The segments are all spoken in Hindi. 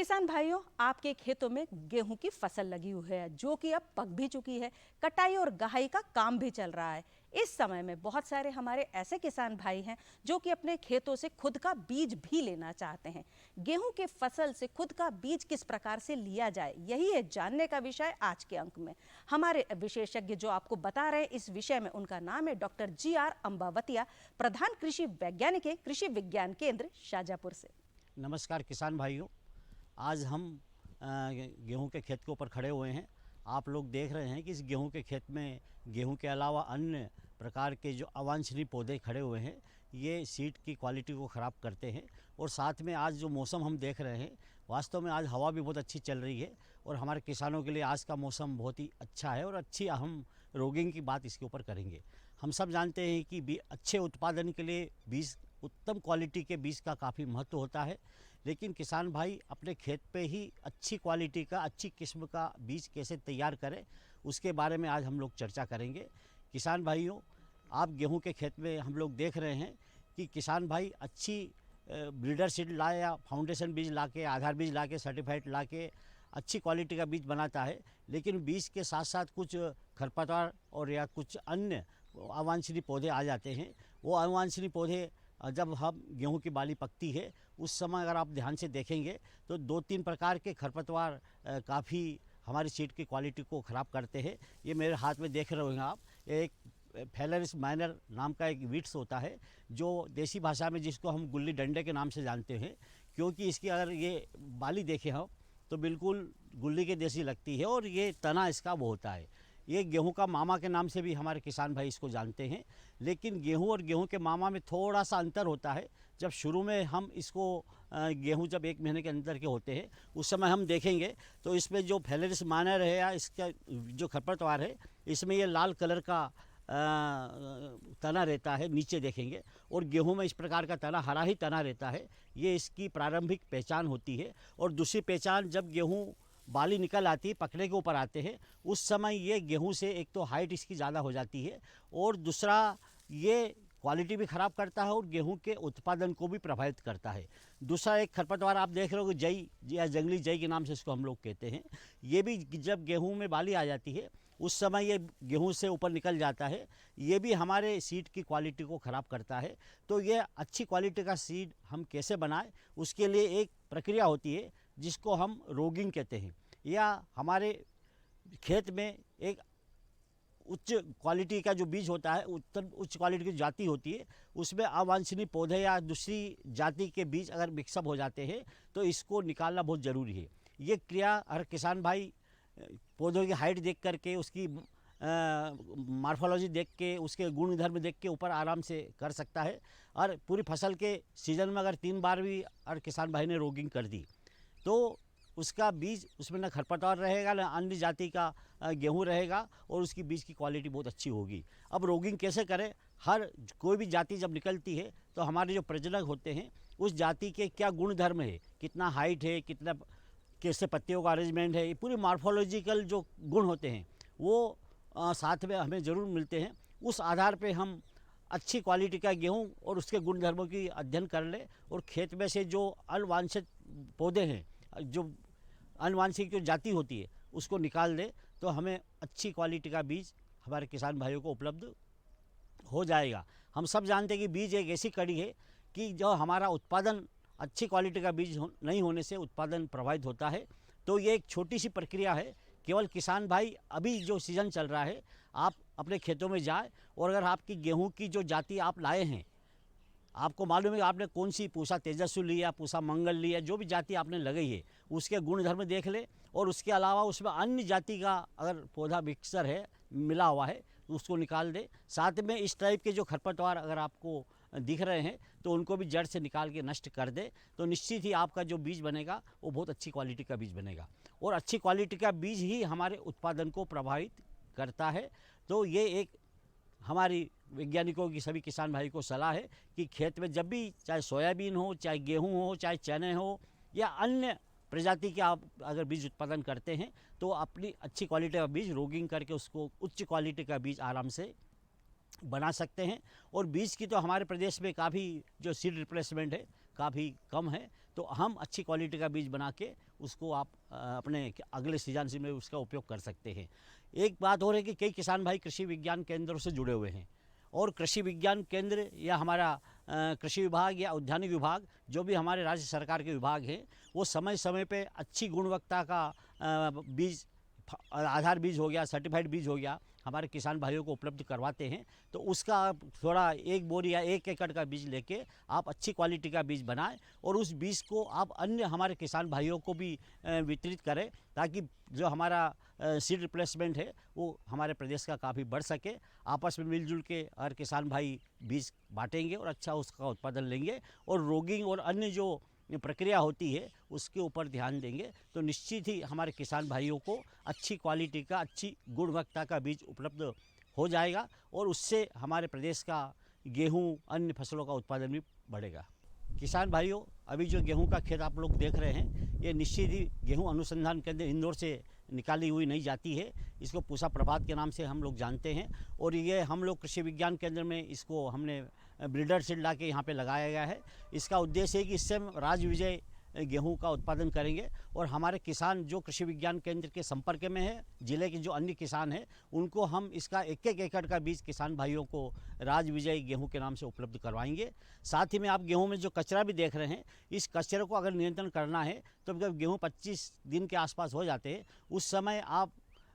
किसान भाइयों, आपके खेतों में गेहूं की फसल लगी हुई है जो कि अब पक भी चुकी है। कटाई और गहाई का काम भी चल रहा है। इस समय में बहुत सारे हमारे ऐसे किसान भाई हैं जो कि अपने खेतों से खुद का बीज भी लेना चाहते हैं। गेहूं के फसल से खुद का बीज किस प्रकार से लिया जाए, यही है जानने का विषय आज के अंक में। हमारे विशेषज्ञ जो आपको बता रहे हैं इस विषय में, उनका नाम है डॉक्टर GR अंबावतिया, प्रधान कृषि वैज्ञानिक है, कृषि विज्ञान केंद्र शाजापुर से। नमस्कार किसान भाइयों, आज हम गेहूं के खेत के ऊपर खड़े हुए हैं। आप लोग देख रहे हैं कि इस गेहूं के खेत में गेहूं के अलावा अन्य प्रकार के जो अवांछनीय पौधे खड़े हुए हैं, ये सीड की क्वालिटी को ख़राब करते हैं। और साथ में आज जो मौसम हम देख रहे हैं, वास्तव में आज हवा भी बहुत अच्छी चल रही है और हमारे किसानों के लिए आज का मौसम बहुत ही अच्छा है। और अच्छी हम रोगिंग की बात इसके ऊपर करेंगे। हम सब जानते हैं कि अच्छे उत्पादन के लिए बीज, उत्तम क्वालिटी के बीज का काफ़ी महत्व होता है। लेकिन किसान भाई अपने खेत पे ही अच्छी क्वालिटी का, अच्छी किस्म का बीज कैसे तैयार करें, उसके बारे में आज हम लोग चर्चा करेंगे। किसान भाइयों, आप गेहूं के खेत में हम लोग देख रहे हैं कि किसान भाई अच्छी ब्रीडर सीड लाए या फाउंडेशन बीज लाके, आधार बीज लाके, सर्टिफाइड लाके अच्छी क्वालिटी का बीज बनाता है। लेकिन बीज के साथ साथ कुछ खरपतवार और या कुछ अन्य अवांछनीय पौधे आ जाते हैं। वो अवांछनीय पौधे जब हम गेहूं की बाली पकती है उस समय अगर आप ध्यान से देखेंगे तो 2-3 प्रकार के खरपतवार काफ़ी हमारी सीड की क्वालिटी को ख़राब करते हैं। ये मेरे हाथ में देख रहे होंगे आप, एक फेलरिस माइनर नाम का एक वीट्स होता है जो देसी भाषा में जिसको हम गुल्ली डंडे के नाम से जानते हैं, क्योंकि इसकी अगर ये बाली देखें हम तो बिल्कुल गुल्ली के जैसी लगती है और ये तना इसका वो होता है। ये गेहूं का मामा के नाम से भी हमारे किसान भाई इसको जानते हैं। लेकिन गेहूं और गेहूं के मामा में थोड़ा सा अंतर होता है। जब शुरू में हम इसको गेहूं जब 1 महीने के अंदर के होते हैं उस समय हम देखेंगे तो इसमें जो फेलरिस माइनर है या इसका जो खरपतवार है, इसमें ये लाल कलर का तना रहता है, नीचे देखेंगे। और गेहूं में इस प्रकार का तना, हरा ही तना रहता है। ये इसकी प्रारंभिक पहचान होती है। और दूसरी पहचान, जब गेहूं बाली निकल आती है, पकने के ऊपर आते हैं, उस समय ये गेहूं से एक तो हाइट इसकी ज़्यादा हो जाती है और दूसरा ये क्वालिटी भी ख़राब करता है और गेहूं के उत्पादन को भी प्रभावित करता है। दूसरा एक खरपतवार आप देख रहे हो, जई या जंगली जई के नाम से इसको हम लोग कहते हैं। ये भी जब गेहूं में बाली आ जाती है उस समय ये गेहूं से ऊपर निकल जाता है। ये भी हमारे सीड की क्वालिटी को ख़राब करता है। तो ये अच्छी क्वालिटी का सीड हम कैसे बनाएं, उसके लिए एक प्रक्रिया होती है जिसको हम रोगिंग कहते हैं। या हमारे खेत में एक उच्च क्वालिटी का जो बीज होता है, उच्च क्वालिटी की जाति होती है, उसमें अवांछनीय पौधे या दूसरी जाति के बीज अगर मिक्सअप हो जाते हैं तो इसको निकालना बहुत ज़रूरी है। ये क्रिया हर किसान भाई पौधों की हाइट देख करके, उसकी मार्फोलॉजी देख के, उसके गुण धर्म देख के ऊपर आराम से कर सकता है। और पूरी फसल के सीज़न में अगर 3 बार भी हर किसान भाई ने रोगिंग कर दी तो उसका बीज, उसमें न खरपतवार रहेगा न अन्य जाति का गेहूं रहेगा और उसकी बीज की क्वालिटी बहुत अच्छी होगी। अब रोगिंग कैसे करें? हर कोई भी जाति जब निकलती है तो हमारे जो प्रजनक होते हैं उस जाति के क्या गुण धर्म है, कितना हाइट है, कितना कैसे पत्तियों का अरेंजमेंट है, ये पूरी मार्फोलॉजिकल जो गुण होते हैं वो साथ में हमें ज़रूर मिलते हैं। उस आधार पे हम अच्छी क्वालिटी का गेहूं और उसके गुण धर्मों की अध्ययन कर लें और खेत में से जो अवांछित पौधे हैं, जो अनुवांशिक जो जाति होती है, उसको निकाल दे तो हमें अच्छी क्वालिटी का बीज हमारे किसान भाइयों को उपलब्ध हो जाएगा। हम सब जानते हैं कि बीज एक ऐसी कड़ी है कि जो हमारा उत्पादन, अच्छी क्वालिटी का बीज नहीं होने से उत्पादन प्रभावित होता है। तो ये एक छोटी सी प्रक्रिया है। केवल किसान भाई, अभी जो सीज़न चल रहा है, आप अपने खेतों में जाए और अगर आपकी गेहूं की जो जाति आप लाए हैं, आपको मालूम है आपने कौन सी पूसा तेजस्वी ली या पूसा मंगल ली या जो भी जाति आपने लगाई है, उसके गुण धर्म देख ले। और उसके अलावा उसमें अन्य जाति का अगर पौधा मिक्सर है, मिला हुआ है, तो उसको निकाल दे। साथ में इस टाइप के जो खरपतवार अगर आपको दिख रहे हैं तो उनको भी जड़ से निकाल के नष्ट कर दे, तो निश्चित ही आपका जो बीज बनेगा वो बहुत अच्छी क्वालिटी का बीज बनेगा। और अच्छी क्वालिटी का बीज ही हमारे उत्पादन को प्रभावित करता है। तो ये एक हमारी वैज्ञानिकों की सभी किसान भाई को सलाह है कि खेत में जब भी, चाहे सोयाबीन हो, चाहे गेहूं हो, चाहे चने हो या अन्य प्रजाति के आप अगर बीज उत्पादन करते हैं तो अपनी अच्छी क्वालिटी का बीज रोगिंग करके उसको उच्च क्वालिटी का बीज आराम से बना सकते हैं। और बीज की तो हमारे प्रदेश में काफ़ी जो सीड रिप्लेसमेंट है काफ़ी कम है। तो हम अच्छी क्वालिटी का बीज बना के उसको आप अपने अगले सीजन में उसका उपयोग कर सकते हैं। एक बात और है कि कई किसान भाई कृषि विज्ञान केंद्रों से जुड़े हुए हैं और कृषि विज्ञान केंद्र या हमारा कृषि विभाग या उद्यानिक विभाग, जो भी हमारे राज्य सरकार के विभाग हैं, वो समय समय पे अच्छी गुणवत्ता का बीज, आधार बीज हो गया, सर्टिफाइड बीज हो गया, हमारे किसान भाइयों को उपलब्ध करवाते हैं। तो उसका आप थोड़ा 1 बोरी या 1 एकड़ का बीज लेके आप अच्छी क्वालिटी का बीज बनाएं और उस बीज को आप अन्य हमारे किसान भाइयों को भी वितरित करें, ताकि जो हमारा सीड रिप्लेसमेंट है वो हमारे प्रदेश का काफ़ी बढ़ सके। आपस में मिलजुल के हर किसान भाई बीज बांटेंगे और अच्छा उसका उत्पादन लेंगे और रोगिंग और अन्य जो प्रक्रिया होती है उसके ऊपर ध्यान देंगे, तो निश्चित ही हमारे किसान भाइयों को अच्छी क्वालिटी का, अच्छी गुणवत्ता का बीज उपलब्ध हो जाएगा और उससे हमारे प्रदेश का गेहूं, अन्य फसलों का उत्पादन भी बढ़ेगा। किसान भाइयों, अभी जो गेहूं का खेत आप लोग देख रहे हैं, ये निश्चित ही गेहूं अनुसंधान केंद्र इंदौर से निकाली हुई नहीं जाती है। इसको पूसा प्रभात के नाम से हम लोग जानते हैं और ये हम लोग कृषि विज्ञान केंद्र में इसको हमने ब्रीडर सीड ला के यहाँ पे लगाया गया है। इसका उद्देश्य है कि इससे हम राज विजय गेहूं का उत्पादन करेंगे और हमारे किसान जो कृषि विज्ञान केंद्र के संपर्क में है, जिले के जो अन्य किसान हैं, उनको हम इसका 1-1 एकड़ का बीज किसान भाइयों को राज विजय गेहूं के नाम से उपलब्ध करवाएंगे। साथ ही में आप गेहूं में जो कचरा भी देख रहे हैं, इस कचरे को अगर नियंत्रण करना है तो जब गेहूं 25 दिन के आसपास हो जाते हैं, उस समय आप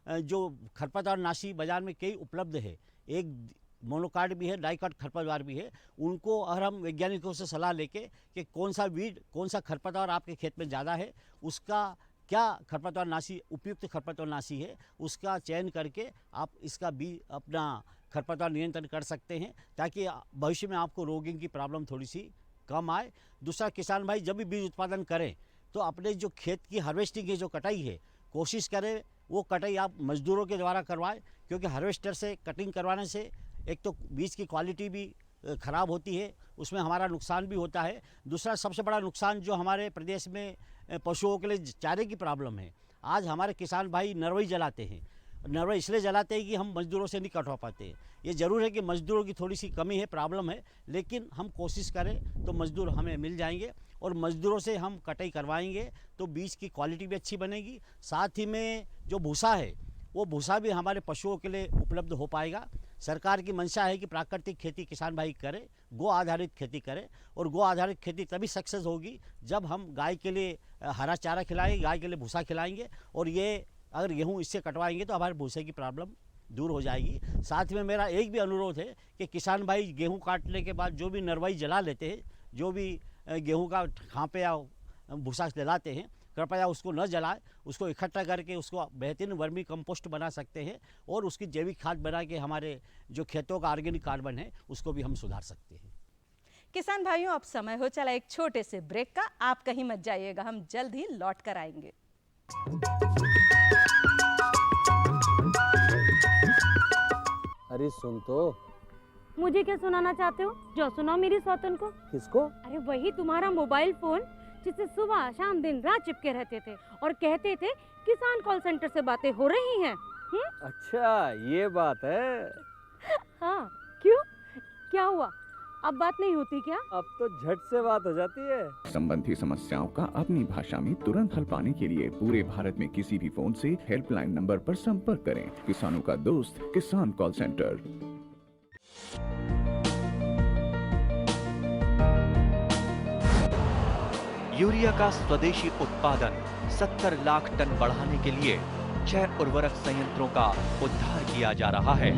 जो खरपतवार नाशी बाज़ार में कई उपलब्ध है, एक मोनोकाट भी है, डाइकाट खरपतवार भी है, उनको और हम वैज्ञानिकों से सलाह लेके कि कौन सा वीड, कौन सा खरपतवार आपके खेत में ज़्यादा है, उसका क्या खरपतवार नाशी, उपयुक्त खरपतवार नाशी है, उसका चयन करके आप इसका बीज अपना खरपतवार नियंत्रण कर सकते हैं, ताकि भविष्य में आपको रोगिंग की प्रॉब्लम थोड़ी सी कम आए। दूसरा, किसान भाई जब भी बीज उत्पादन करें तो अपने जो खेत की हार्वेस्टिंग की जो कटाई है, कोशिश करें वो कटाई आप मजदूरों के द्वारा करवाएं, क्योंकि हार्वेस्टर से कटिंग करवाने से एक तो बीज की क्वालिटी भी ख़राब होती है, उसमें हमारा नुकसान भी होता है। दूसरा सबसे बड़ा नुकसान जो हमारे प्रदेश में पशुओं के लिए चारे की प्रॉब्लम है। आज हमारे किसान भाई नरवई जलाते हैं, नरवई इसलिए जलाते हैं कि हम मजदूरों से नहीं कटवा पाते हैं। ये ज़रूर है कि मजदूरों की थोड़ी सी कमी है, प्रॉब्लम है, लेकिन हम कोशिश करें तो मजदूर हमें मिल जाएंगे और मजदूरों से हम कटाई करवाएंगे तो बीज की क्वालिटी भी अच्छी बनेगी। साथ ही में जो भूसा है, वो भूसा भी हमारे पशुओं के लिए उपलब्ध हो पाएगा। सरकार की मंशा है कि प्राकृतिक खेती किसान भाई करें, गो आधारित खेती करें, और गो आधारित खेती तभी सक्सेस होगी जब हम गाय के लिए हरा चारा खिलाएंगे, गाय के लिए भूसा खिलाएंगे, और ये अगर गेहूं इससे कटवाएंगे तो हमारे भूसे की प्रॉब्लम दूर हो जाएगी। साथ में मेरा एक भी अनुरोध है कि किसान भाई गेहूं काटने के बाद जो भी नरवाई जला लेते हैं, जो भी गेहूं का खांपे या भूसा जलाते हैं, कृपया उसको न जलाएं, उसको इकट्ठा करके उसको बेहतरीन वर्मी कंपोस्ट बना सकते हैं और उसकी जैविक खाद बना के हमारे जो खेतों का ऑर्गेनिक कार्बन है उसको भी हम सुधार सकते हैं। किसान भाइयों, अब समय हो चला एक छोटे से ब्रेक का। आप कहीं मत जाइएगा, हम जल्द ही लौट कर आएंगे। अरे सुन तो। मुझे क्या सुनाना चाहते हो? जो सुनाओ मेरी सौतन को। किसको? अरे वही तुम्हारा मोबाइल फोन जिससे सुबह शाम दिन रात चिपके रहते थे और कहते थे किसान कॉल सेंटर से बातें हो रही हैं। अच्छा ये बात है। हाँ, क्यों, क्या हुआ? अब बात नहीं होती क्या? अब तो झट से बात हो जाती है। संबंधी समस्याओं का अपनी भाषा में तुरंत हल पाने के लिए पूरे भारत में किसी भी फोन से हेल्पलाइन नंबर पर संपर्क करें। किसानों का दोस्त किसान कॉल सेंटर। यूरिया का स्वदेशी उत्पादन 70 लाख टन बढ़ाने के लिए 6 उर्वरक संयंत्रों का उद्धार किया जा रहा है।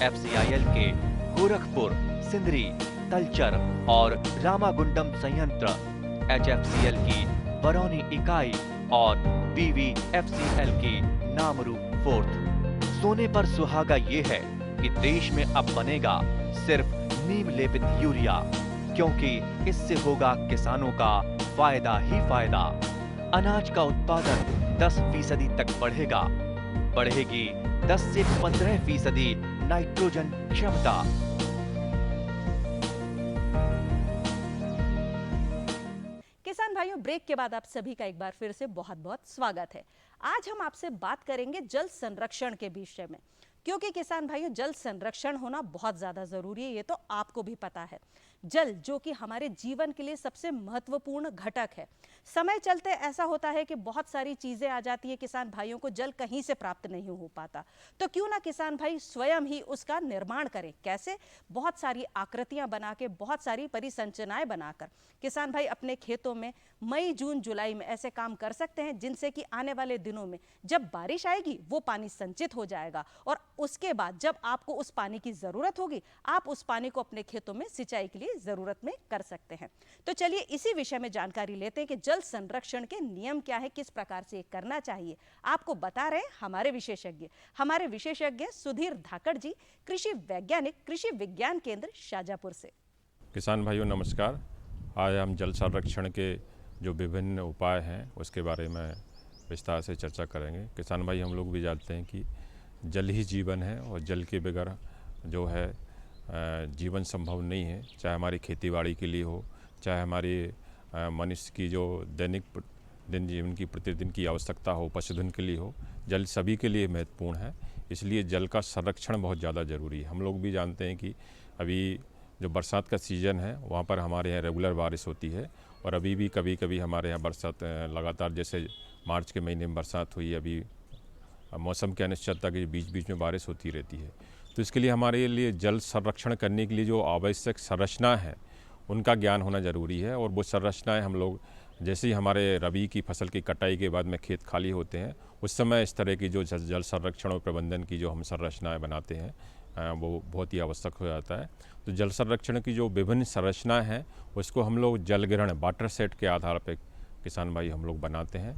FCIL के गोरखपुर, सिंदरी, तलचर और रामागुंडम संयंत्र, HFCL की बरौनी इकाई और BVFCL की नामरू फोर्थ। सोने पर सुहागा ये है कि देश में अब बनेगा सिर्फ नीम लेपित यूरिया, क्योंकि इससे होगा किसानों का फायदा ही फायदा। अनाज का उत्पादन 10% तक बढ़ेगा, बढ़ेगी 10 से 15% नाइट्रोजन क्षमता। किसान भाइयों, ब्रेक के बाद आप सभी का एक बार फिर से बहुत बहुत स्वागत है। आज हम आपसे बात करेंगे जल संरक्षण के विषय में, क्योंकि किसान भाइयों जल संरक्षण होना बहुत ज़्यादा ज़रूरी है, ये तो आपको भी पता है। जल जो कि हमारे जीवन के लिए सबसे महत्वपूर्ण घटक है। समय चलते ऐसा होता है कि बहुत सारी चीजें आ जाती है, किसान भाइयों को जल कहीं से प्राप्त नहीं हो पाता, तो क्यों ना किसान भाई स्वयं ही उसका निर्माण करें। कैसे? बहुत सारी आकृतियां बना के, बहुत सारी परिसंरचनाएं बनाकर किसान भाई अपने खेतों में मई जून जुलाई में ऐसे काम कर सकते हैं जिनसे कि आने वाले दिनों में जब बारिश आएगी वो पानी संचित हो जाएगा और उसके बाद जब आपको उस पानी की जरूरत होगी आप उस पानी को अपने खेतों में सिंचाई के लिए जरूरत में कर सकते हैं। तो चलिए इसी विषय में जानकारी लेते हैं कि जल संरक्षण के नियम क्या है, किस प्रकार से करना चाहिए। आपको बता रहे हैं हमारे विशेषज्ञ सुधीर धाकड़ जी, कृषि वैज्ञानिक, कृषि विज्ञान केंद्र शाजापुर से। किसान भाइयों नमस्कार। आज हम जल संरक्षण के जो विभिन्न उपाय हैं उसके बारे में विस्तार से चर्चा करेंगे। किसान भाई हम लोग भी जानते हैं कि जल ही जीवन है और जल के बगैर जो है जीवन संभव नहीं है, चाहे हमारी खेतीबाड़ी के लिए हो, चाहे हमारी मनुष्य की जो दैनिक दिन जीवन की प्रतिदिन की आवश्यकता हो, पशुधन के लिए हो, जल सभी के लिए महत्वपूर्ण है। इसलिए जल का संरक्षण बहुत ज़्यादा ज़रूरी है। हम लोग भी जानते हैं कि अभी जो बरसात का सीज़न है वहाँ पर हमारे यहाँ रेगुलर बारिश होती है और अभी भी कभी कभी हमारे यहाँ बरसात लगातार, जैसे मार्च के महीने में बरसात हुई, अभी मौसम की अनिश्चितता के बीच बीच में बारिश होती रहती है। तो इसके लिए हमारे लिए जल संरक्षण करने के लिए जो आवश्यक संरचना है उनका ज्ञान होना ज़रूरी है। और वो संरचनाएँ हम लोग जैसे ही हमारे रबी की फसल की कटाई के बाद में खेत खाली होते हैं उस समय इस तरह की जो जल संरक्षण और प्रबंधन की जो हम संरचनाएँ बनाते हैं वो बहुत ही आवश्यक हो जाता है। तो जल संरक्षण की जो विभिन्न संरचनाएँ हैं उसको हम लोग जल ग्रहण वाटर सेट के आधार पर किसान भाई हम लोग बनाते हैं।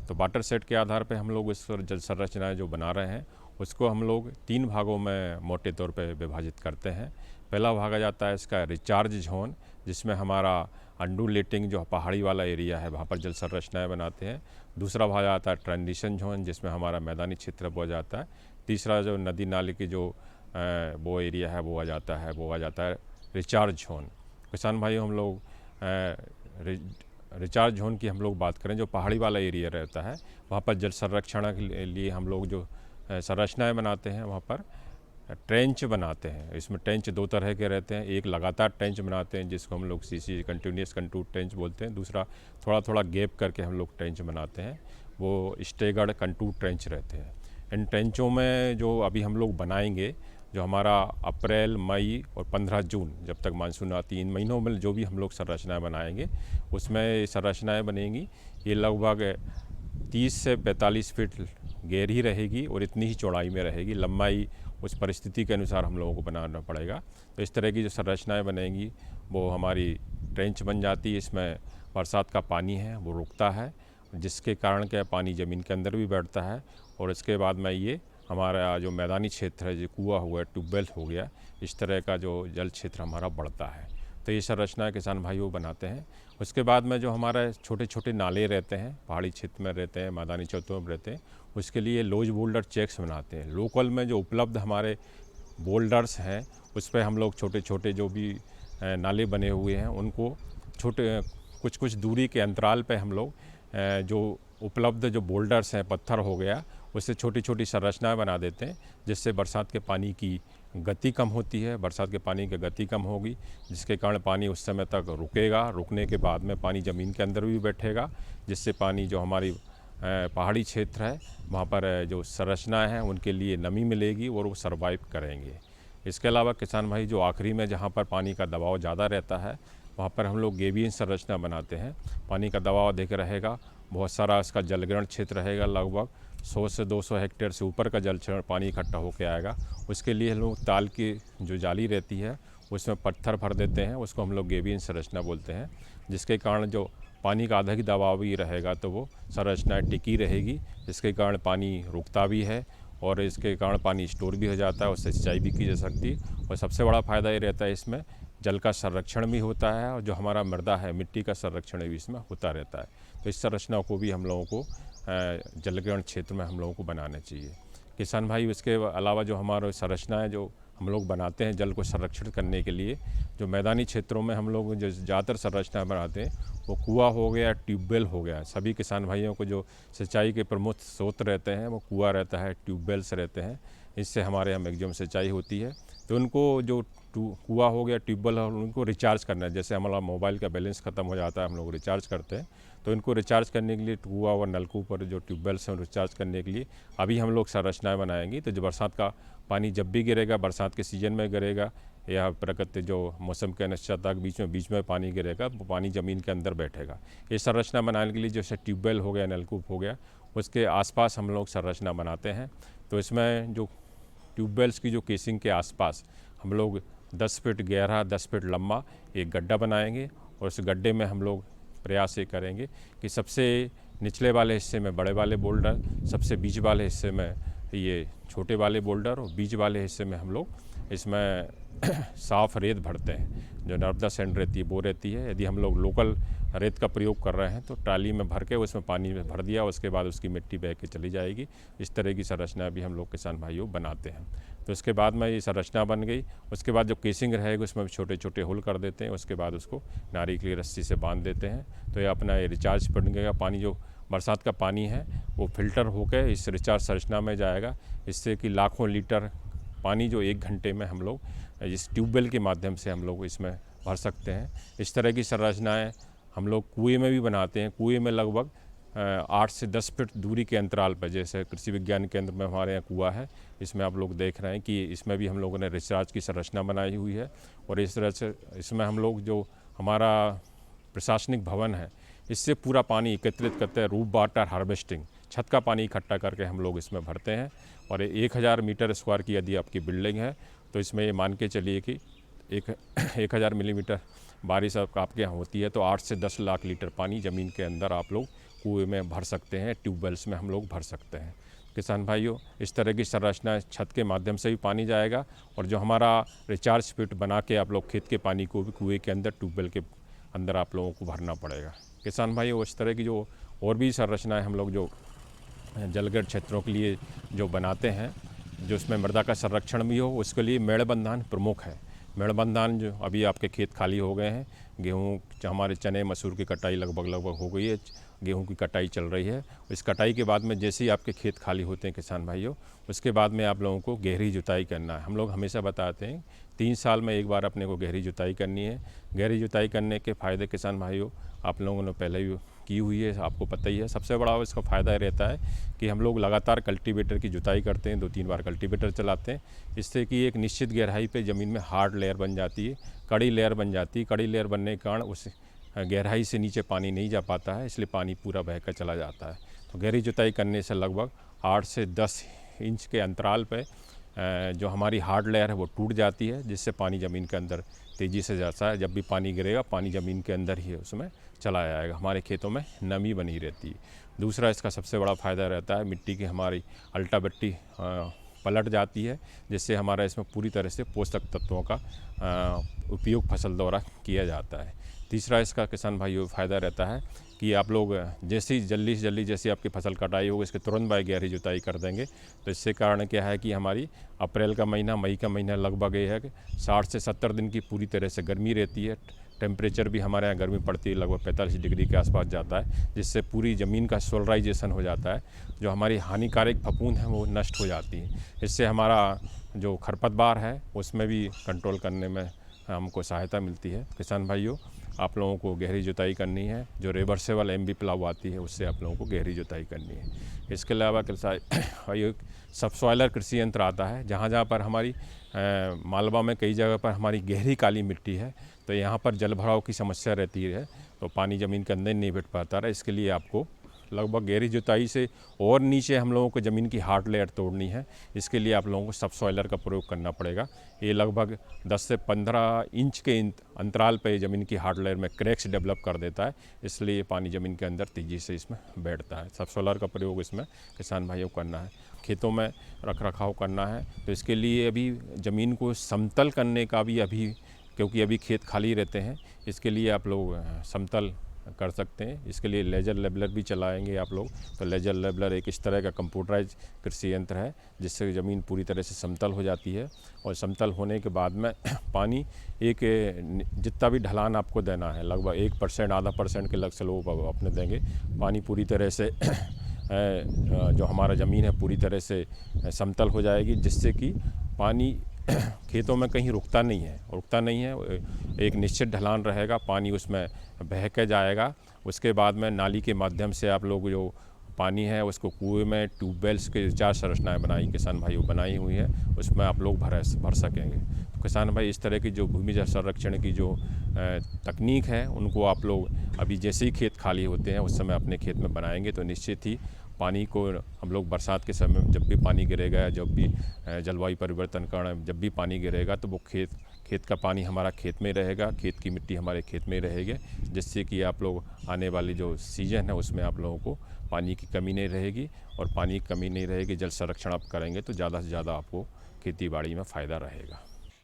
तो वाटर सेट के आधार पर हम लोग इस जल संरचनाएँ जो बना रहे हैं उसको हम लोग 3 भागों में मोटे तौर पे विभाजित करते हैं। पहला भाग आ जाता है इसका रिचार्ज जोन, जिसमें हमारा अंडुलेटिंग जो पहाड़ी वाला एरिया है वहाँ पर जल संरचनाएँ बनाते हैं। दूसरा भाग आता है ट्रांजिशन जोन, जिसमें हमारा मैदानी क्षेत्र वो आ जाता है। तीसरा जो नदी नाले की जो वो एरिया है वो आ जाता है रिचार्ज जोन। किसान भाई हम लोग रिचार्ज जोन की हम लोग बात करें, जो पहाड़ी वाला एरिया रहता है वहाँ पर जल संरक्षण के लिए हम लोग जो संरचनाएँ बनाते हैं वहाँ पर ट्रेंच बनाते हैं। इसमें ट्रेंच 2 तरह के रहते हैं। एक लगातार ट्रेंच बनाते हैं जिसको हम लोग सीसी कंटिन्यूस कंटूर ट्रेंच बोलते हैं। दूसरा थोड़ा थोड़ा गैप करके हम लोग ट्रेंच बनाते हैं, वो स्टेगर्ड कंटूर ट्रेंच रहते हैं। इन ट्रेंचों में जो अभी हम लोग बनाएंगे, जो हमारा अप्रैल, मई और 15 जून जब तक मानसून आती है, इन महीनों में जो भी हम लोग संरचनाएँ बनाएंगे उसमें संरचनाएँ बनेंगी। ये लगभग 30 से 45 फीट गहरी रहेगी और इतनी ही चौड़ाई में रहेगी। लंबाई उस परिस्थिति के अनुसार हम लोगों को बनाना पड़ेगा। तो इस तरह की जो संरचनाएँ बनेंगी वो हमारी ट्रेंच बन जाती है। इसमें बरसात का पानी है वो रुकता है, जिसके कारण क्या पानी ज़मीन के अंदर भी बैठता है और इसके बाद में ये हमारा जो मैदानी क्षेत्र है, जो कुआं हुआ, ट्यूबवेल हो गया, इस तरह का जो जल क्षेत्र हमारा बढ़ता है। तो ये संरचना किसान भाई वो बनाते हैं। उसके बाद में जो हमारे छोटे छोटे नाले रहते हैं, पहाड़ी क्षेत्र में रहते हैं, मैदानी क्षेत्रों में रहते हैं, उसके लिए लोज बोल्डर चेक्स बनाते हैं। लोकल में जो उपलब्ध हमारे बोल्डर्स हैं उस पर हम लोग छोटे छोटे जो भी नाले बने हुए हैं उनको छोटे कुछ दूरी के अंतराल पे हम लोग जो उपलब्ध जो बोल्डर्स हैं, पत्थर हो गया, उससे छोटी छोटी संरचनाएं बना देते हैं, जिससे बरसात के पानी की गति कम होती है। बरसात के पानी की गति कम होगी जिसके कारण पानी उस समय तक रुकेगा। रुकने के बाद में पानी ज़मीन के अंदर भी बैठेगा, जिससे पानी जो हमारी पहाड़ी क्षेत्र है वहाँ पर जो संरचनाएं हैं उनके लिए नमी मिलेगी और वो सर्वाइव करेंगे। इसके अलावा किसान भाई जो आखिरी में जहाँ पर पानी का दबाव ज़्यादा रहता है वहाँ पर हम लोग गेबियन संरचना बनाते हैं। पानी का दबाव अधिक रहेगा, बहुत सारा इसका जलग्रहण क्षेत्र रहेगा, लगभग 100 से 200 हेक्टेयर से ऊपर का जल पानी इकट्ठा होकर आएगा। उसके लिए हम लोग ताल की जो जाली रहती है उसमें पत्थर भर देते हैं, उसको हम लोग गेबियन संरचना बोलते हैं, जिसके कारण जो पानी का अधिक दबाव भी रहेगा तो वो संरचना टिकी रहेगी, जिसके कारण पानी रुकता भी है और इसके कारण पानी स्टोर भी हो जाता है, उससे सिंचाई भी की जा सकती है। और सबसे बड़ा फ़ायदा ये रहता है इसमें जल का संरक्षण भी होता है और जो हमारा मृदा है, मिट्टी का संरक्षण भी इसमें होता रहता है। तो इस संरचना को भी हम लोगों को जलग्रहण क्षेत्र में हम लोगों को बनाना चाहिए। किसान भाई इसके अलावा जो हमारे संरचनाएँ जो हम लोग बनाते हैं जल को संरक्षित करने के लिए, जो मैदानी क्षेत्रों में हम लोग जो ज़्यादातर संरचना बनाते हैं वो कुआं हो गया, ट्यूबवेल हो गया। सभी किसान भाइयों को जो सिंचाई के प्रमुख स्रोत रहते हैं वो कुआं रहता है, ट्यूबवेल्स रहते हैं। इससे हमारे यहाँ मैक्सिमम सिंचाई होती है। तो उनको जो कुआं हो गया, ट्यूबवेल हो, उनको रिचार्ज करना है। जैसे हमारा मोबाइल का बैलेंस ख़त्म हो जाता है, हम लोग रिचार्ज करते हैं, तो इनको रिचार्ज करने के लिए कुआं और नलकूप पर जो ट्यूबवेल्स हैं रिचार्ज करने के लिए अभी हम लोग संरचनाएँ बनाएंगे। तो जो बरसात का पानी जब भी गिरेगा, बरसात के सीजन में गिरेगा या प्रकृति जो मौसम के अनिश्चितता के बीच में पानी गिरेगा, वो पानी ज़मीन के अंदर बैठेगा। ये संरचना बनाने के लिए जैसे ट्यूबवेल हो गया, नलकूप हो गया, उसके आसपास हम लोग संरचना बनाते हैं। तो इसमें जो ट्यूबवेल्स की जो केसिंग के आसपास हम लोग 10 फीट गहरा, 10 फीट लंबा एक गड्ढा बनाएंगे और उस गड्ढे में हम लोग प्रयास ये करेंगे कि सबसे निचले वाले हिस्से में बड़े वाले बोल्डर, सबसे बीच वाले हिस्से में ये छोटे वाले बोल्डर और बीच वाले हिस्से में हम लोग इसमें साफ़ रेत भरते हैं। जो नर्मदा सैंड रहती है वो रहती है। यदि हम लोग लोकल रेत का प्रयोग कर रहे हैं तो ट्राली में भर के उसमें पानी में भर दिया, उसके बाद उसकी मिट्टी बह के चली जाएगी। इस तरह की संरचना भी हम लोग किसान भाइयों बनाते हैं। तो इसके बाद में ये संरचना बन गई, उसके बाद जो केसिंग रहेगी उसमें छोटे छोटे होल कर देते हैं, उसके बाद उसको नारी की रस्सी से बांध देते हैं। तो ये अपना ये रिचार्ज बन गया। पानी जो बरसात का पानी है वो फिल्टर होकर इस रिचार्ज संरचना में जाएगा, इससे कि लाखों लीटर पानी जो 1 घंटे में हम लोग इस ट्यूबवेल के माध्यम से हम लोग इसमें भर सकते हैं। इस तरह की संरचनाएँ हम लोग कुएँ में भी बनाते हैं। कुएँ में लगभग 8 से 10 फीट दूरी के अंतराल पर, जैसे कृषि विज्ञान केंद्र में हमारे यहाँ कुआं है, इसमें आप लोग देख रहे हैं कि इसमें भी हम लोगों ने रिचार्ज की संरचना बनाई हुई है। और इस तरह से इसमें हम लोग जो हमारा प्रशासनिक भवन है, इससे पूरा पानी एकत्रित करते हैं। रूफ वाटर हार्वेस्टिंग, छत का पानी इकट्ठा करके हम लोग इसमें भरते हैं। और 1000 मीटर स्क्वायर की यदि आपकी बिल्डिंग है तो इसमें ये मान के चलिए कि 1000 मिलीमीटर बारिश आपके यहाँ होती है तो 8 से 10 लाख लीटर पानी ज़मीन के अंदर आप लोग कुएं में भर सकते हैं, ट्यूबवेल्स में हम लोग भर सकते हैं। किसान भाइयों, इस तरह की संरचना छत के माध्यम से भी पानी जाएगा और जो हमारा रिचार्ज पिट बना के आप लोग खेत के पानी को भी कुएं के अंदर, ट्यूबवेल के अंदर आप लोगों को भरना पड़ेगा। किसान भाइयों, इस तरह की जो और भी संरचनाएँ हम लोग जो जलगढ़ क्षेत्रों के लिए जो बनाते हैं, जो उसमें मृदा का संरक्षण भी हो, उसके लिए मेड़बंधान प्रमुख है। मेड़बंधान जो अभी आपके खेत खाली हो गए हैं, गेहूँ, हमारे चने मसूर की कटाई लगभग हो गई है, गेहूं की कटाई चल रही है। इस कटाई के बाद में जैसे ही आपके खेत खाली होते हैं किसान भाइयों, उसके बाद में आप लोगों को गहरी जुताई करना है। हम लोग हमेशा बताते हैं 3 साल में एक बार अपने को गहरी जुताई करनी है। गहरी जुताई करने के फ़ायदे किसान भाइयों आप लोगों ने पहले भी की हुई है, आपको पता ही है। सबसे बड़ा इसका फ़ायदा रहता है कि हम लोग लगातार कल्टीवेटर की जुताई करते हैं, 2-3 बार कल्टीवेटर चलाते हैं, इससे कि एक निश्चित गहराई पे ज़मीन में हार्ड लेयर बन जाती है, कड़ी लेयर बन जाती है। कड़ी लेयर बनने के कारण उस गहराई से नीचे पानी नहीं जा पाता है, इसलिए पानी पूरा बहकर चला जाता है। तो गहरी जुताई करने से लगभग 8 से 10 इंच के अंतराल पे जो हमारी हार्ड लेयर है वो टूट जाती है, जिससे पानी ज़मीन के अंदर तेज़ी से जाता है। जब भी पानी गिरेगा पानी ज़मीन के अंदर ही उसमें चला जाएगा, हमारे खेतों में नमी बनी रहती है। दूसरा इसका सबसे बड़ा फ़ायदा रहता है मिट्टी की हमारी अल्टा मिट्टी पलट जाती है, जिससे हमारा इसमें पूरी तरह से पोषक तत्वों का उपयोग फसल द्वारा किया जाता है। तीसरा इसका किसान भाइयों फ़ायदा रहता है कि आप लोग जल्दी से जल्दी जैसे आपकी फसल कटाई होगी इसके तुरंत बाद गहरी जुताई कर देंगे, तो इससे कारण क्या है कि हमारी अप्रैल का महीना, मई का महीना लगभग ये है कि 60 से 70 दिन की पूरी तरह से गर्मी रहती है। टेम्परेचर भी हमारे यहाँ गर्मी पड़ती है, लगभग 45 डिग्री के आसपास जाता है, जिससे पूरी ज़मीन का सोलराइजेशन हो जाता है। जो हमारी हानिकारक फफूंद हैं वो नष्ट हो जाती हैं। इससे हमारा जो खरपतवार है उसमें भी कंट्रोल करने में हमको सहायता मिलती है। किसान भाइयों, आप लोगों को गहरी जुताई करनी है, जो रिवर्सेबल एमबी प्लाव आती है उससे आप लोगों को गहरी जुताई करनी है। इसके अलावा सबसॉइलर कृषि यंत्र आता है, जहाँ पर हमारी मालवा में कई जगह पर हमारी गहरी काली मिट्टी है, तो यहाँ पर जल भराव की समस्या रहती है, तो पानी ज़मीन के अंदर नहीं बैठ पाता है। इसके लिए आपको लगभग गहरी जुताई से और नीचे हम लोगों को ज़मीन की हार्ड लेयर तोड़नी है। इसके लिए आप लोगों को सबसॉइलर का प्रयोग करना पड़ेगा। ये लगभग 10 से 15 इंच के अंतराल पर ज़मीन की हार्ड लेयर में क्रैक्स डेवलप कर देता है, इसलिए पानी ज़मीन के अंदर तेज़ी से इसमें बैठता है। सबसॉइलर का प्रयोग इसमें किसान भाइयों करना है। खेतों में रख रखाव करना है, तो इसके लिए अभी ज़मीन को समतल करने का भी क्योंकि अभी खेत खाली रहते हैं, इसके लिए आप लोग समतल कर सकते हैं। इसके लिए लेजर लेबलर भी चलाएंगे आप लोग। तो लेजर लेबलर एक इस तरह का कंप्यूटराइज कृषि यंत्र है, जिससे ज़मीन पूरी तरह से समतल हो जाती है, और समतल होने के बाद में पानी एक जितना भी ढलान आपको देना है, लगभग 1% आधा % के लग से लोग अपने देंगे, पानी पूरी तरह से जो हमारा ज़मीन है पूरी तरह से समतल हो जाएगी, जिससे कि पानी खेतों में कहीं रुकता नहीं है। एक निश्चित ढलान रहेगा, पानी उसमें बह के जाएगा। उसके बाद में नाली के माध्यम से आप लोग जो पानी है उसको कुएं में ट्यूबवेल्स के रिचार्ज संरचनाएँ बनाई किसान भाइयों बनाई हुई है, उसमें आप लोग भर सकेंगे। तो किसान भाई इस तरह की जो भूमि जल संरक्षण की जो तकनीक है उनको आप लोग अभी जैसे ही खेत खाली होते हैं उस समय अपने खेत में बनाएंगे तो निश्चित ही पानी को हम लोग बरसात के समय जब भी पानी गिरेगा या जब भी जलवायु परिवर्तन के कारण जब भी पानी गिरेगा तो वो खेत का पानी हमारा खेत में रहेगा, खेत की मिट्टी हमारे खेत में रहेगी, जिससे कि आप लोग आने वाली जो सीजन है उसमें आप लोगों को पानी की कमी नहीं रहेगी। और पानी की कमी नहीं रहेगी, जल संरक्षण आप करेंगे तो ज़्यादा से ज़्यादा आपको खेती बाड़ी में फ़ायदा रहेगा।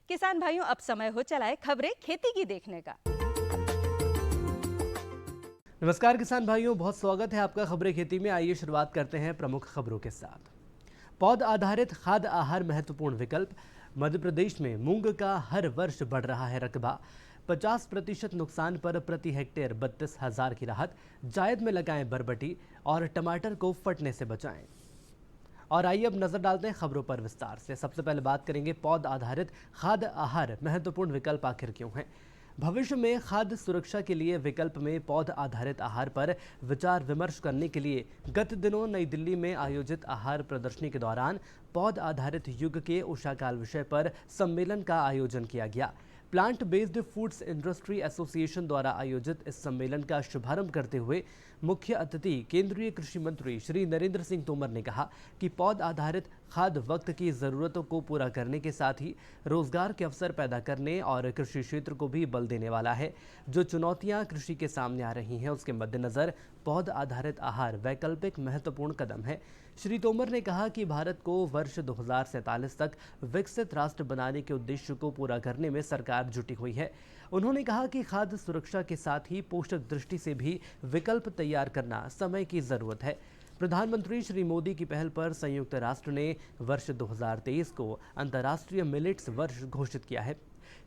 किसान भाइयों, अब समय हो चला है खबरें खेती की देखने का। नमस्कार किसान भाइयों, बहुत स्वागत है आपका खबरें खेती में। आइए शुरुआत करते हैं प्रमुख खबरों के साथ। पौध आधारित खाद्य आहार महत्वपूर्ण विकल्प। मध्य प्रदेश में मूंग का हर वर्ष बढ़ रहा है रकबा। 50% नुकसान पर प्रति हेक्टेयर 32,000 की राहत। जायद में लगाएं बरबटी और टमाटर को फटने से बचाएं। और आइए अब नजर डालते हैं खबरों पर विस्तार से। सबसे पहले बात करेंगे पौध आधारित खाद्य आहार महत्वपूर्ण विकल्प आखिर क्यों है। भविष्य में खाद्य सुरक्षा के लिए विकल्प में पौध आधारित आहार पर विचार विमर्श करने के लिए गत दिनों नई दिल्ली में आयोजित आहार प्रदर्शनी के दौरान पौध आधारित युग के उषाकाल विषय पर सम्मेलन का आयोजन किया गया। Plant based foods industry association द्वारा आयोजित इस सम्मेलन का शुभारंभ करते हुए मुख्य अतिथि केंद्रीय कृषि मंत्री श्री नरेंद्र सिंह तोमर ने कहा कि पौध आधारित खाद्य वक्त की ज़रूरतों को पूरा करने के साथ ही रोजगार के अवसर पैदा करने और कृषि क्षेत्र को भी बल देने वाला है। जो चुनौतियां कृषि के सामने आ रही हैं उसके मद्देनज़र पौध आधारित आहार वैकल्पिक महत्वपूर्ण कदम है। श्री तोमर ने कहा कि भारत को वर्ष 2047 तक विकसित राष्ट्र बनाने के उद्देश्य को पूरा करने में सरकार जुटी हुई है। उन्होंने कहा कि खाद्य सुरक्षा के साथ ही पोषक दृष्टि से भी विकल्प तैयार करना समय की ज़रूरत है। प्रधानमंत्री श्री मोदी की पहल पर संयुक्त राष्ट्र ने वर्ष 2023 को अंतर्राष्ट्रीय मिलेट्स वर्ष घोषित किया है।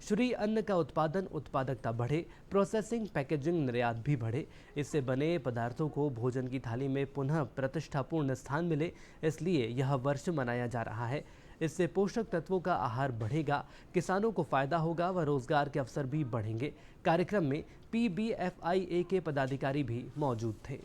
श्री अन्न का उत्पादकता बढ़े, प्रोसेसिंग, पैकेजिंग, निर्यात भी बढ़े। इससे बने पदार्थों को भोजन की थाली में पुनः प्रतिष्ठापूर्ण स्थान मिले, इसलिए यह वर्ष मनाया जा रहा है। इससे पोषक तत्वों का आहार बढ़ेगा, किसानों को फायदा होगा व रोजगार के अवसर भी बढ़ेंगे। कार्यक्रम में PBFIA के पदाधिकारी भी मौजूद थे।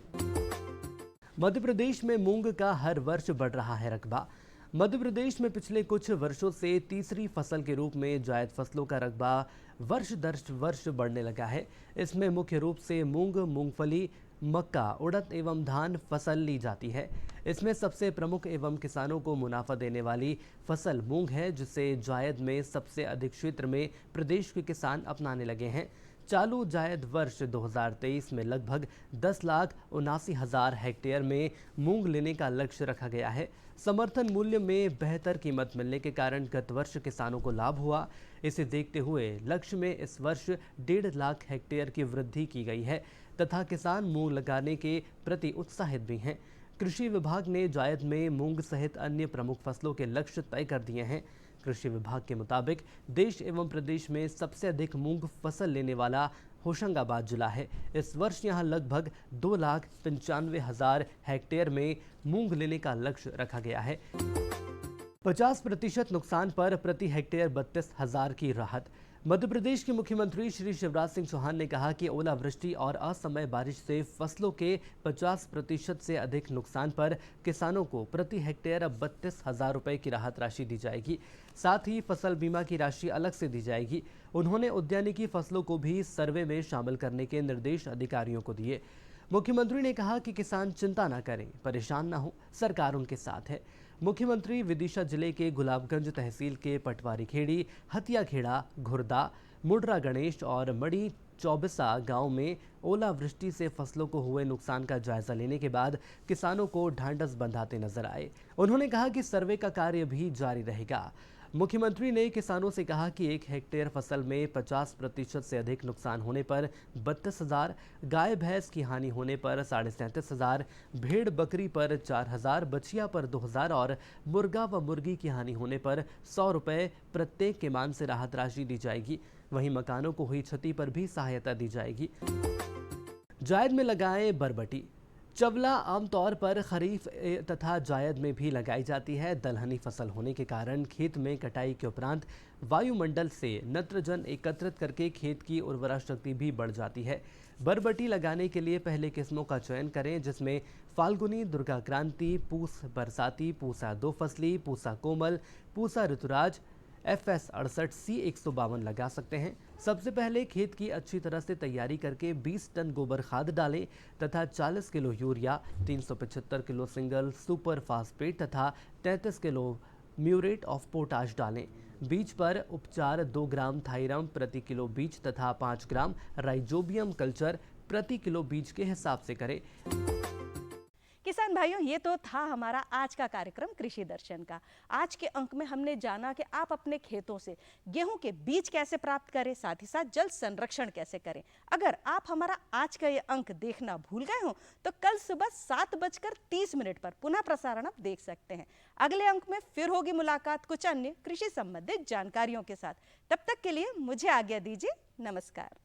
मध्य प्रदेश में मूंग का हर वर्ष बढ़ रहा है रकबा। मध्य प्रदेश में पिछले कुछ वर्षों से तीसरी फसल के रूप में जायद फसलों का रकबा वर्ष दर वर्ष बढ़ने लगा है। इसमें मुख्य रूप से मूंग, मूंगफली, मक्का, उड़द एवं धान फसल ली जाती है। इसमें सबसे प्रमुख एवं किसानों को मुनाफा देने वाली फसल मूंग है, जिसे जायद में सबसे अधिक क्षेत्र में प्रदेश के किसान अपनाने लगे हैं। चालू जायद वर्ष 2023 में लगभग 10,79,000 हेक्टेयर में मूंग लेने का लक्ष्य रखा गया है। समर्थन मूल्य में बेहतर कीमत मिलने के कारण गत वर्ष किसानों को लाभ हुआ। इसे देखते हुए लक्ष्य में इस वर्ष 1.5 लाख हेक्टेयर की वृद्धि की गई है तथा किसान मूंग लगाने के प्रति उत्साहित भी हैं। कृषि विभाग ने जायद में मूंग सहित अन्य प्रमुख फसलों के लक्ष्य तय कर दिए हैं। कृषि विभाग के मुताबिक देश एवं प्रदेश में सबसे अधिक मूंग फसल लेने वाला होशंगाबाद जिला है। इस वर्ष यहां लगभग 2,95,000 हेक्टेयर में मूंग लेने का लक्ष्य रखा गया है। 50% नुकसान पर प्रति हेक्टेयर 32,000 की राहत। मध्य प्रदेश के मुख्यमंत्री श्री शिवराज सिंह चौहान ने कहा कि ओलावृष्टि और असमय बारिश से फसलों के 50% से अधिक नुकसान पर किसानों को प्रति हेक्टेयर 32,000 रुपये की राहत राशि दी जाएगी। साथ ही फसल बीमा की राशि अलग से दी जाएगी। उन्होंने उद्यानिकी फसलों को भी सर्वे में शामिल करने के निर्देश अधिकारियों को दिए। मुख्यमंत्री ने कहा कि किसान चिंता न करें, परेशान न हो, सरकार उनके साथ है। मुख्यमंत्री विदिशा जिले के गुलाबगंज तहसील के पटवारी खेड़ी, हथिया खेड़ा, घुरदा, मुडरा गणेश और मड़ी चौबिसा गांव में ओलावृष्टि से फसलों को हुए नुकसान का जायजा लेने के बाद किसानों को ढांढस बंधाते नजर आए। उन्होंने कहा कि सर्वे का कार्य भी जारी रहेगा। मुख्यमंत्री ने किसानों से कहा कि 1 हेक्टेयर फसल में 50% से अधिक नुकसान होने पर 32,000, गाय भैंस की हानि होने पर 37,500, भेड़ बकरी पर 4,000, बछिया पर 2,000 और मुर्गा व मुर्गी की हानि होने पर 100 रुपये प्रत्येक के मान से राहत राशि दी जाएगी। वहीं मकानों को हुई क्षति पर भी सहायता दी जाएगी। जायद में लगाएं बरबटी। चवला आमतौर पर खरीफ तथा जायद में भी लगाई जाती है। दलहनी फसल होने के कारण खेत में कटाई के उपरांत वायुमंडल से नत्रजन एकत्रित करके खेत की उर्वरा शक्ति भी बढ़ जाती है। बरबटी लगाने के लिए पहले किस्मों का चयन करें, जिसमें फाल्गुनी, दुर्गा क्रांति, पूस बरसाती, पूसा 2 फसली, पूसा कोमल, पूसा ऋतुराज, FS 68 C 152 लगा सकते हैं। सबसे पहले खेत की अच्छी तरह से तैयारी करके 20 टन गोबर खाद डालें तथा 40 kilo urea, 375 kilo single super phosphate तथा 33 किलो म्यूरेट ऑफ पोटाश डालें। बीज पर उपचार 2 ग्राम थायराम प्रति किलो बीज तथा 5 ग्राम राइजोबियम कल्चर प्रति किलो बीज के हिसाब से करें। किसान भाइयों, ये तो था हमारा आज का कार्यक्रम कृषि दर्शन का। आज के अंक में हमने जाना कि आप अपने खेतों से गेहूं के बीज कैसे प्राप्त करें, साथ ही साथ जल संरक्षण कैसे करें। अगर आप हमारा आज का ये अंक देखना भूल गए हो तो कल सुबह 7:30 पर पुनः प्रसारण आप देख सकते हैं। अगले अंक में फिर होगी मुलाकात कुछ अन्य कृषि संबंधित जानकारियों के साथ। तब तक के लिए मुझे आज्ञा दीजिए। नमस्कार।